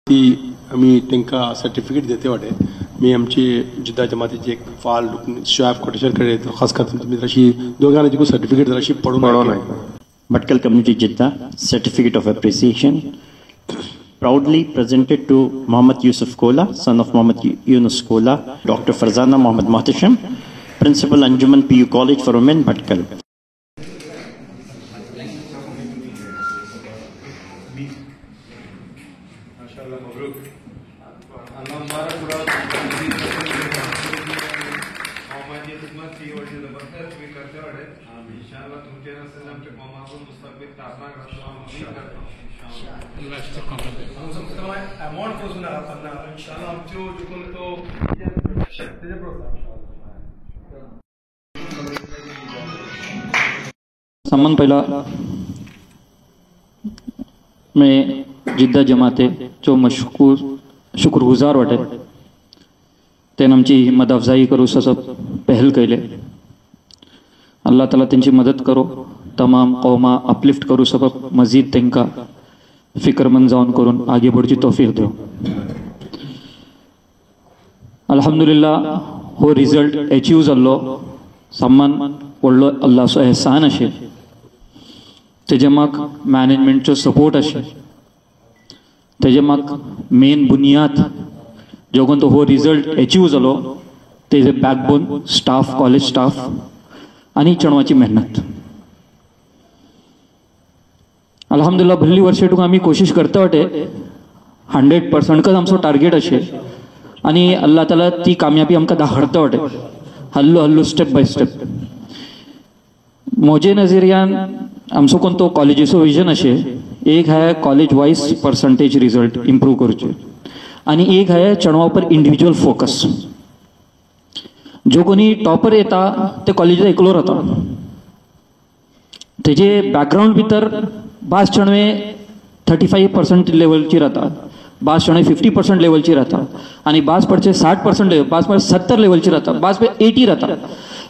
ती आम्ही त्यांना सर्टिफिकेट देते वाटे मी आमची जिद्दा जमातीची एक फाल शोएब कोटेश्वरकडे खास करून तुम्ही तशी दोघांना सर्टिफिकेट जराशी पडून Bhatkal Community Jeddah Certificate of Appreciation proudly presented to Muhammad Yusuf Kola, son of Muhammad Yunus Kola, Dr. Farzana Muhammad Muhtasham, Principal Anjuman PU College for Women, Bhatkal. सम्मान पहिला मैं जिद्दा जमाते जो मशकूर शुक्रगुजार वाटे तेन आमची हिम्मत अफजाई करू असं पहल केले अल्लाह ताला त्यांची मदत करो तमाम कौमा अपलिफ्ट करू सब मजीद तेंका फिक्रमंद जाऊन करून आगे बढ़ची तौफीक देव अल्हम्दुलिल्लाह हो रिजल्ट अचीव जाल्लो सम्मान व्हडलो अल्लाहचो एहसान अशे तेजे माग मॅनेजमेंटचो सपोर्ट अशे तेजे माग मेन बुनियाद जोगून तो हो रिजल्ट अचीव जालो तेजे बॅकबोन स्टाफ कॉलेज स्टाफ आणि चणवाची मेहनत अल्हम्दुलिल्लाह भल्ली वर्षे तुका आम्ही कोशिश करता वाटे 100% आमचो टार्गेट अशे आणि अल्लाह ताला ती कामयाबी आमकां दाखडता वाटे हल्लो हल्लो स्टेप बाय स्टेप मोजे नजरियान आमचो कोण तो कॉलेजीचो विजन अशे एक है college wise percentage result improve करचे आणि एक है चणवा पर इंडिविज्युअल फोकस जो कोणी टॉपर येता ते कॉलेजीत एकलो राहता तेजे बॅकग्राऊंड भितर बास चणवे 35% लेवलची राहता बास चणवे 50% लेवलची राहता आणि बास पडचे 60% लेवल बास पडचे 70 लेवलची राहता बास पे 80 राहता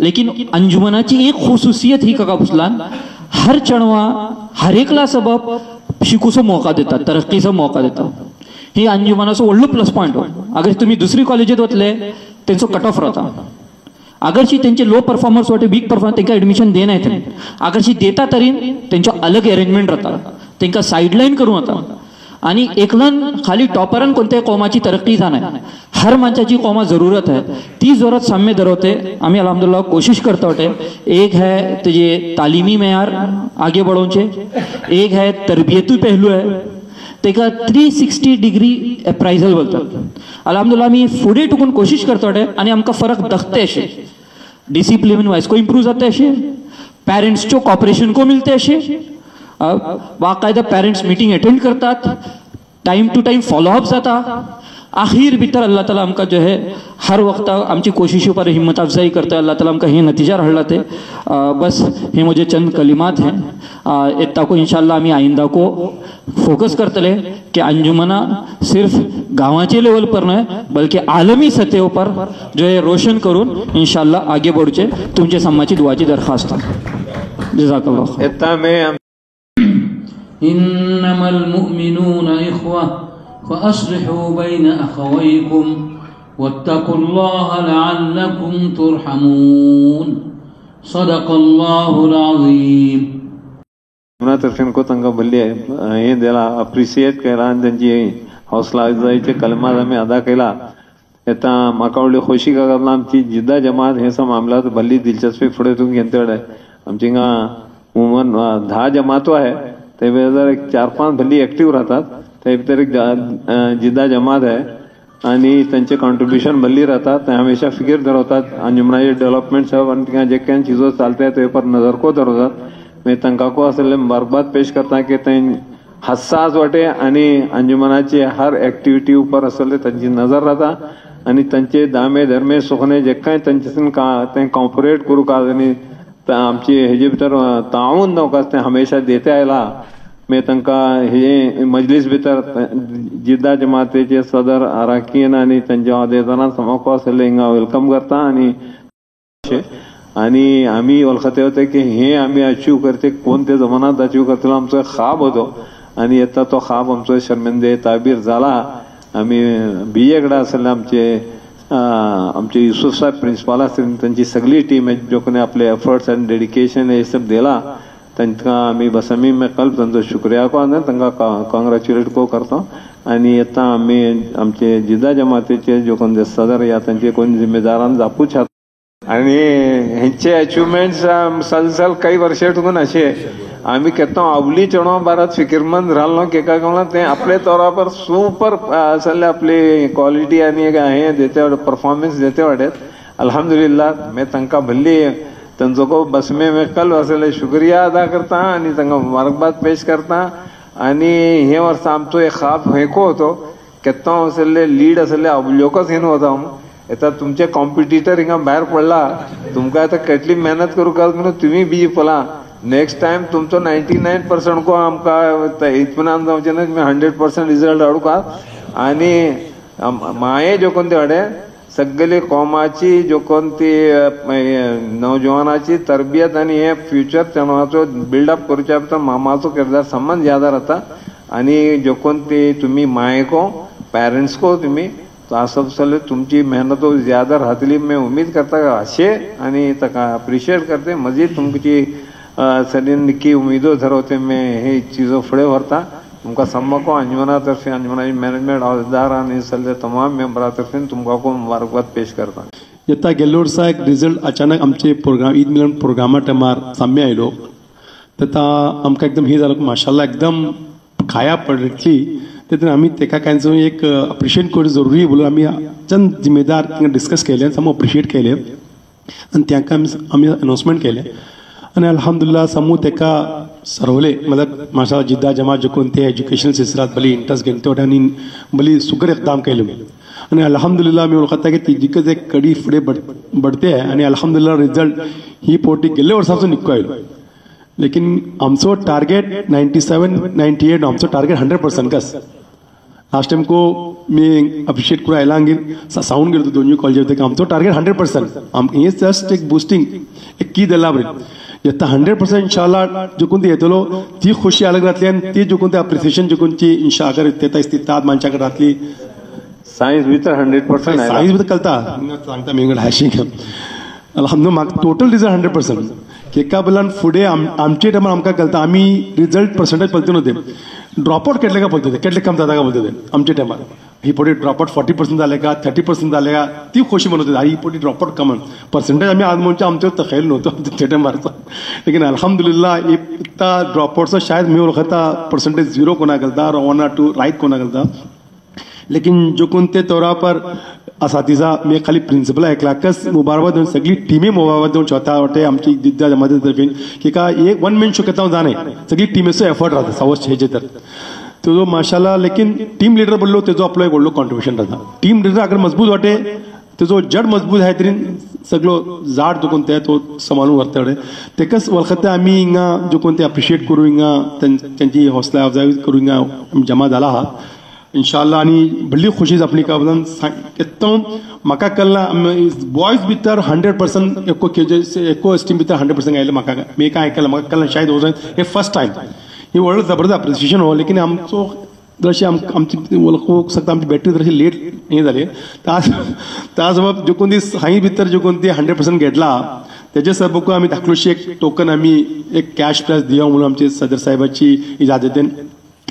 लेकिन अंजुमनाची एक खुसूसियत ही का पुसलान हर चणवा हर एकला सबब शिकूचो मौका देता तरक्कीचा मौका देता ही अंजुमनाचो व्हडलो प्लस पॉइंट हो अगर तुम्ही दुसरी कॉलेजीत वतले त्यांचो कट ऑफ राहता अगरशी त्यांचे लो परफॉर्मर्स वाटे वीक परफॉर्मर त्यांना एडमिशन देना येते अगरशी देता तरी त्यांच्या अलग अरेंजमेंट राहता त्यांना साइडलाइन करून होता आणि एकलन खाली टॉपरन कोणत्याही कौमाची तरक्की जाणार हर माणसाची कौमा जरूरत है ती जरूरत सामने धरवते आम्ही अल्हम्दुलिल्लाह कोशिश करता होते एक है तुझे तालीमी मेयार आगे बढ़ोचे एक है तरबियती पहलू है तेका 360 डिग्री अप्रायझल बोलतात अल्हम्दुलिल्लाह मी फुडें टुकून कोशिश करता होते आणि आमकां फरक दखते अशे डिसिप्लिन वाइज को इम्प्रूव जाते अशे पेरेंट्सचो कॉपरेशन को मिलते अशे बाकायदा पेरेंट्स मीटिंग अटेंड करतात टाइम टू टाइम फॉलोअप जाता आखिर भीतर अल्लाह ताला आमका जो है हर वक्त आमची कोशिशों पर हिम्मत अफजाई करता है अल्लाह ताला आमका ये नतीजा रहला थे बस ये मुझे चंद कलिमात हैं इतना को इंशाल्लाह आम्ही आइंदा को फोकस करतले कि अंजुमना सिर्फ गावाचे लेवल पर नहीं बल्कि आलमी सतह पर जो है रोशन करून इंशाल्लाह आगे बढ़चे तुमचे सम्माची दुआची दरखास्त जज़ाकल्लाह इतना में इन्नमल मुमिनूना इख्वा फअस्लिहू बैन अखवैकुम वत्तकुल्लाह लअल्लकुम तुरहमून सदक़ल्लाहुल अज़ीम मना तरफेन को तंगा बल्ली हे दिला अप्रिशिएट केला आणि त्यांची हौसला अफजाईचे कलमात आम्ही अदा केला येता म्हाका व्हडली खोशी लागला आमची जिद्दा जमात हे सा मामलात भल्ली दिलचस्पी फुडें तूं घेतले आमची हिंगा उमन 10 जमातो आहे ते भितर एक 4-5 भल्ली एक्टिव राहतात ते भितर एक जिद्दा जमात आहे आणि त्यांचे कॉन्ट्रीब्युशन भल्ली राहतात ते हमेशा फिकर धरवतात अंजुमनाचे डेव्हलपमेंट सब आणि जे काही चीजो चालते ते पर नजर को धरवतात मी तांकां को असले बरबाद पेश करता की ते हसास वाटे आणि अंजुमनाची हर एक्टिविटी उपर असले त्यांची नजर राहता आणि त्यांचे दामे धर्मे सुखणे जे काही त्यांच्यासून ते कॉम्परेट करू का आणि आमची हेजे भितर ताऊन नवकास ते हमेशा देते आयला मी तांका हे मजलिस भितर जिद्दा जमातेचे सदर अराकीन आणि त्यांच्या अहदेदारां समोर असले हिंगा वेलकम करता आणि आम्ही वळखते होते की हे आम्ही अचीव करते कोणत्या जमान्यात अचीव करतलो आमचो खाब होतो आणि आता तो खाब आमचो शर्मिंदे ताबीर झाला आमी BA कडे आसले आमचे युसुफ साहेब प्रिंसिपल आसले तांची सगळी टीम जो कोणी आपले एफर्ट्स आनी डेडिकेशन हे सब दिला तांकां आमी बसामी कल्प तांचो शुक्रिया को आनी तांकां कॉंग्रॅच्युलेट को करता आनी येता आमी आमचे जिद्दा जमातीचे जो कोण सदर या तांचे कोण जिम्मेदारान जापूच आनी हेंचे अचिवमेंट्स सल काही वर्षे ठेवून अशे आमी केतो आवली चेडो भारत फिकिरमंद राहलो केका कोणा ते आपले तौरा पर सुपर असले आपली क्वालिटी आनी हे देते परफॉर्मन्स देते वाटेत अल्हम्दुलिल्लाह मैं तांकां भल्ली तांचो को बसमे में कल असले शुक्रिया अदा करता आनी तांकां मुबारकबाद पेश करता आनी हे वर्स आमचो एक खाब हेको होतो केतो असले लीड असले अवलोकच हेन होता आता तुमचे कॉम्पिटिटर हिंगा भायर पडला तुमकां आता કેટલી मेहनत करू का म्हणून तुम्ही बी पळा नेक्स्ट टाइम तुमचो 99% को आमकां इत्मिनान जावचें ना 100% रिजल्ट हाडू का आनी माये जो कोण ते हाडे सगळे कॉमाची जो कोण ती नौजवानाची तरबियत आनी हे फ्युचर चेडवाचो बिल्डअप करच्या भितर मामाचो किरदार समान ज्यादा राहता आनी जो कोण ती तुम्ही मायेको पेरेंट्स को तुम्ही असं चले तुमची मेहनत ज्यादा राहतली मैं उम्मीद करता अशे आनी ताका अप्रिशिएट करते मजीद तुमची सरी निकी उम्मीदों धरवते मैं हे चीज़ों फुडें व्हरता तुमकां सम्मको अंजुमना तर्फे अंजुमनाची मॅनेजमेंट अहदेदार आनी सगळे तमाम मेंबरा तर्फे तुमकां मुबारकबाद पेश करता येता गेल्ले वर्सा एक रिजल्ट अचानक आमचे प्रोग्राम ईद मिलन प्रोग्रामा टायमार साम्य आयलो तेता आमकां एकदम हे जालो माशाल्लाह एकदम खाया पडली तेतून आमी तेका कांयचो एक अप्रिशिएट करप जरुरी बोलून आमी चंद जिम्मेदार डिस्कस केले सामो अप्रिशिएट केले आनी ताका आमी अनाउन्समेंट केले आनी अल्हम्दुलिल्लाह समूह तेका सरवले मतलब माशाल्लाह जिद्दा जमात जो कोण ते एज्युकेशनल सिलसिलात बली इंटरेस्ट घेवन ते आनी बली सुकर इकदाम केले आनी अल्हम्दुलिल्लाह आमी वळखता की तिजीकच एक कडी फुडें बडते आनी अल्हम्दुलिल्लाह रिजल्ट ही पोटी गेल्ले वर्साचो निक्को आयलो लेकिन आमचो टार्गेट 97-98 आमचो टार्गेट 100% कस लास्ट टाइम को मी अप्रिशिएट करून आयला साऊंड गेलो दोन्ही कॉलेज आमचो टार्गेट 100% हे जस्ट एक बूस्टिंग एक की दिला बरें येता 100% इंशाल्लाह जो कोण येतलो ती खुशी अलग राहतली आणि ती जो कोण अप्रिसिएशन जो कोणची इंशाल्लाह अगर तेता इस्तितात माणसाकडे राहतली सायन्स भितर 100% सायन्स भितर कळता सांगता मी हाशिंग अल्हम्दुलिल्लाह म्हाका टोटल रिजल्ट 100% केका बलान फुडें आमचे टायमार आमकां कळटा आमी रिजल्ट पर्संटेज पळयते नव्हते ड्रॉपआउट केटले का पळयते केटले कम जाता का पळयते आमचे टायमार ही पोटी ड्रॉपआउट 40% जाले का 30% जाले का ती खोशी म्हणत होती ही पोटी ड्रॉपआउट कमन पर्संटेज आमी आज म्हणजे आमचे तखैल नव्हतो ते टायमारचा लेकिन अल्हम्दुलिल्लाह इतना ड्रॉपआउटचा शायद मी ओळखता पर्संटेज 0 कोणा घालता 1 or 2 राईट कोणा घालता लेकिन जो कोण ते तौरा पर असातिजा मी खाली प्रिंसिपल ऐकला कस मुबारकबाद देऊन सगळी टीमे मुबारकबाद देऊन स्वतः वाटते आमची जिद्दा जमाती तर्फे की का एक वन मॅन शो केता जाणे सगळी टीमेचो एफर्ट राहता सावस हेजे तर तो माशाल्लाह लेकिन टीम लीडर बोललो तेजो आपलो एक व्हडलो कॉन्ट्रिब्युशन राहता टीम लीडर अगर मजबूत वाटे तेजो जड मजबूत आहे तरी सगळो झाड जो कोण ते तो सांभाळून व्हरता तेकाच वळखता आमी हिंगा जो कोण ते अप्रिशिएट करू हिंगा त्यांची हौसला अफजाई करू हिंगा जमा जाला हा इंशाल्लाह आनी बड़ी खुशी अपनी का एकदम म्हाका कळना बॉयज भितर 100% एको स्टीम भितर 100% आयले म्हाका मी काय आयकला म्हाका कळना शायद हे फर्स्ट टाइम हे व्हडलो जबरदस्त अप्रिसिएशन हो लेकिन आमचो जशी आमची वळखूंक शकता आमची बॅटरी जशी लेट हे जाली त्या सबब जो कोण ती सायन्स भितर जो कोण ती 100% घेतला तेजे सबब आमी धाकलुशी एक टोकन आमी एक कॅश प्राइज दियो म्हणून आमचे सदर साहेबाची इजाजतीन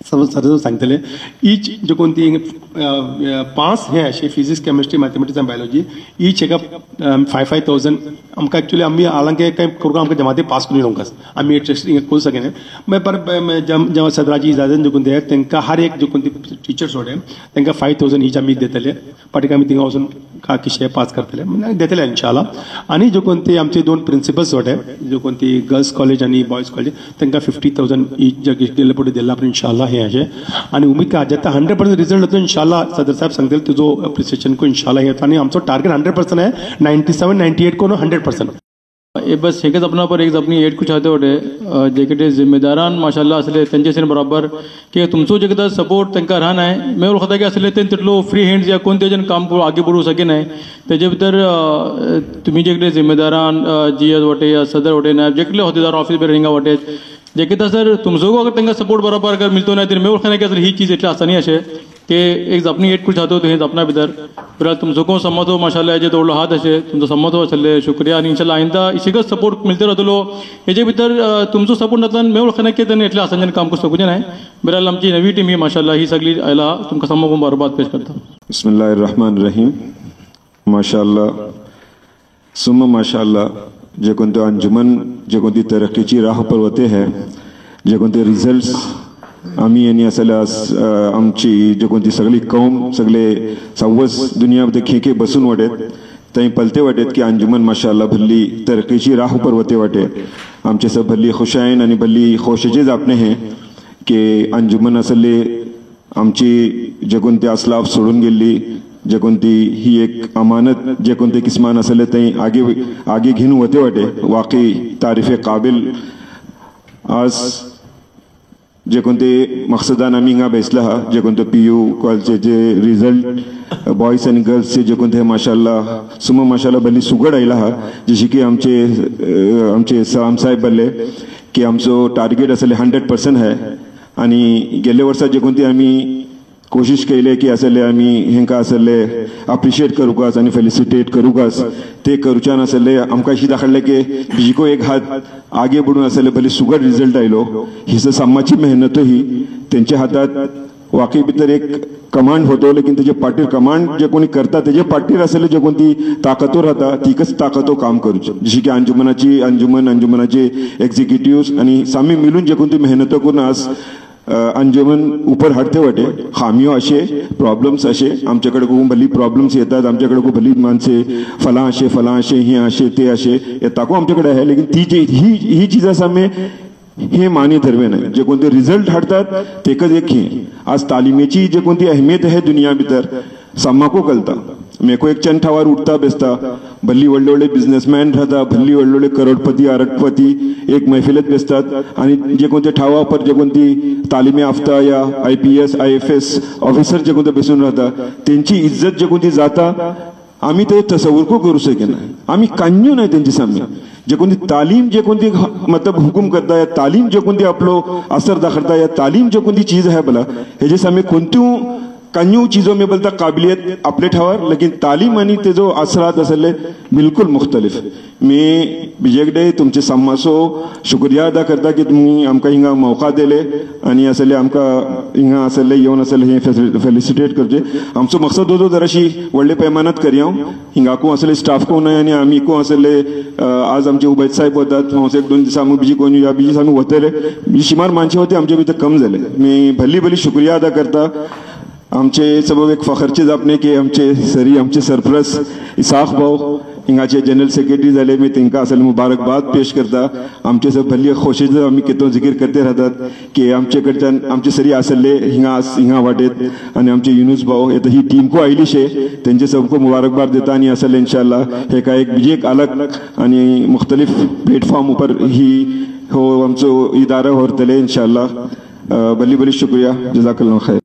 सर सांगतले ईच जो कोण ती 5 हे अशे फिजिक्स केमिस्ट्री मॅथमॅटिक्स आनी बायोलॉजी ईच हेका 5,000 आमकां एक्चुअली आमी हालांकी काय करून आमकां जमाती पास करून येवंक आमी टेस्ट करू सकेन जेव्हा सदराची इजाजत जो कोण ते तांकां हर एक जो कोण ती टिचर्स होते तांकां 5,000 ईच आमी देतले पाटीक आमी थिंगा वचून किशे पास करतले देतले इंशाल्लाह आनी जो कोण ती आमचे 2 प्रिंसिपल्स होते जो कोण ती गर्ल्स कॉलेज आनी बॉयज कॉलेज तांकां 50,000 ईच दिल्ले पडे दिला पण इंशाल्लाह हे अशें आनी उमीद का जेता 100% रिजल्ट येतो इंशाल्लाह सदर साहेब सांगतले तुजो अप्रिसिएशन को इंशाल्लाह येता आनी आमचो टार्गेट 100% है 97-98 को 100%. ये बस हेकच अपना पर एक अपनी एड कुछ चाहते होते जेके जिम्मेदारान माशाल्लाह असले तेंचे सेन बरोबर की तुमचो जे सपोर्ट तांकां राहना है मैं वळखता की असले तें तितलो फ्री हँड्स या कोण तेजन काम आगे बढू सके नाही तेजे भितर तुम्ही जे जिम्मेदारान जीएस वटे या सदर वटे ना जेकले होतेदार ऑफिस पर हिंगा वटे जेके सर तुमचो अगर तांकां सपोर्ट बरोबर अगर मिलतो नाही तर मैं वळखना की असले ही चीज एटली आसानी अशें ते एक जपणी एट कुछ जातो हे जपना भितर बरं तुमचो कोण सम्मतो माशाल्लाह हेजे दवडलो हात अशे तुमचो सम्मतो आसले शुक्रिया आनी इंशाल्लाह आयंदा इशिकच सपोर्ट मिळते रावतलो हेजे भितर तुमचो सपोर्ट नातल्यान मेवळ खना कितें इतले आसांच्यान काम करू शकूचे नाही बरं आमची नवी टीम ही माशाल्लाह ही सगळी आयला तुमकां सम्मो बरबाद पेश करता बिस्मिल्लाहिर्रहमानिर्रहीम माशाल्लाह सुम्मा माशाल्लाह जे कोणते अंजुमन जे कोणती तरक्कीची राह पर वते है जे कोणते रिझल्ट्स आम्ही यांनी असले आमची जे कोणती सगळी कौम सगळे सव्वस दुनियामध्ये खेके बसून वाटेत तई पलते वाटेत की अंजुमन माशाल्लाह भल्ली तरक्कीची राह पर वते वाटे आमचे सब भल्ली खुशायन आणि भल्ली खोशेचे आपणे हे की अंजुमन असले आमची जे कोणते असलाफ सोडून गेली जे कोणती ही एक अमानत जे कोणते किस्मान असले तई आगे घेऊन होते वाटे वाकई तारीफे काबिल आज जे कोणते मकसदान आम्ही हिंगा बेसला हा जे कोणते PU कॉलेजचे जे रिझल्ट बॉयज अँड गर्ल्सचे जे कोणते माशाल्लाह सुम माशाल्लाह भली सुगड आयला हा जशी की आमचे साम साहेब बोलले की आमचो टार्गेट असले 100% है आणि गेल्या वर्सा जे कोणती आम्ही कोशिश केले की असले आम्ही हेंका असले अप्रिशिएट करूकास आणि फेलिसिटेट करूकास ते करूच्यान असले आमकां अशी दाखडले की बिजिको एक हात आगे बढून असले भले सुगड रिझल्ट आयलो ही सामाची मेहनत ही त्यांच्या हातात वाकई भितर एक कमांड होतो लेकिन तेजे पाठीर कमांड जे कोणी करता तेजे पाठीर असले जे कोणती ताकदवर राहता तीकच ताकदो काम करूचे जशी की अंजुमनाचे एक्झिक्युटिव्ह आणि सामी मिळून जे कोणती मेहनत करून आज अंजुमन उपर हाडते वाटे खामियो असे प्रॉब्लेम्स असे आमच्याकडे खूप भली प्रॉब्लेम्स येतात आमच्याकडे खूप भली माणसे फला असे ही असे ते असे ताको आमच्याकडे आहे लेकिन ती ही चीज आम्ही हे मानी धरवे नाही जे कोणते रिझल्ट हाडतात तेकच एक हे आज तालिमेची जे कोणती अहमियत आहे दुनिया भितर सामाको कळता मेको एक चंद ठावार उठता बेसता भल्ली व्हडले व्हडले बिझनेसमॅन राहता भल्ली व्हडले व्हडले करोडपती अरबपती एक मैफिलत बेसतात आणि जे कोणते ठावा पर जे कोणती तालिमे आफ्ता या IPS IFS ऑफिसर जे कोणते बेसून राहता त्यांची इज्जत जे कोणती जाता आम्ही ते तसवूर को करू शकेना आम्ही कान्यू नाही त्यांची सामने जे कोणती तालीम जे कोणती मतलब हुकुम करता या तालीम जे कोणती आपलो असर दाखवता या तालीम जे कोणती चीज आहे भला हे सामने कोणत्यो कान्यू चीजों में बोलता काबिलियत अपने ठावर लेकिन तालीम आणि ते जो असरात असले बिल्कुल मुख्तलिफ मी बिजेकडे तुमचे सम्मासो शुक्रिया अदा करता की तुम्ही आमकां हिंगा मौका दिले आणि असले आमकां हिंगा असले येवन असले हे फेलिसिटेट करचे आमचो मकसद होतो जराशी व्हडले पैमानात करया हिंगाकू असले स्टाफ कोण नाही आणि आम्ही को असले आज आमचे उबैद साहेब होतात हांव एक दोन दिसा बिजी कोण या बिजी आम्ही वतले बिजी शिमार माणसे होते आमचे भितर कम झाले मी भली शुक्रिया अदा करता आमचे सबब एक फखरचे जापणे की आमचे सरी आमचे सरप्रस्त इसाक भाऊ हिंगाचे जनरल सेक्रेटरी झाले मी तांकां असले मुबारकबाद पेश करता आमचे सब भल्ली खोशेचो आमी केतो जिकीर करते राहतात की आमचे कडच्यान आमचे सरी आसले हिंगा वाटेत आणि आमचे युनुस भाऊ येता ही टीम को आयली शे त्यांचे सबको मुबारकबाद देता आणि असले इंशाल्लाह हे काय एक बीजे एक अलग आणि मुख्तलिफ प्लेटफॉर्म ऊपर ही हो आमचो इदारा व्हरतले इंशाल्लाह भली शुक्रिया जजाकल्लाह खैर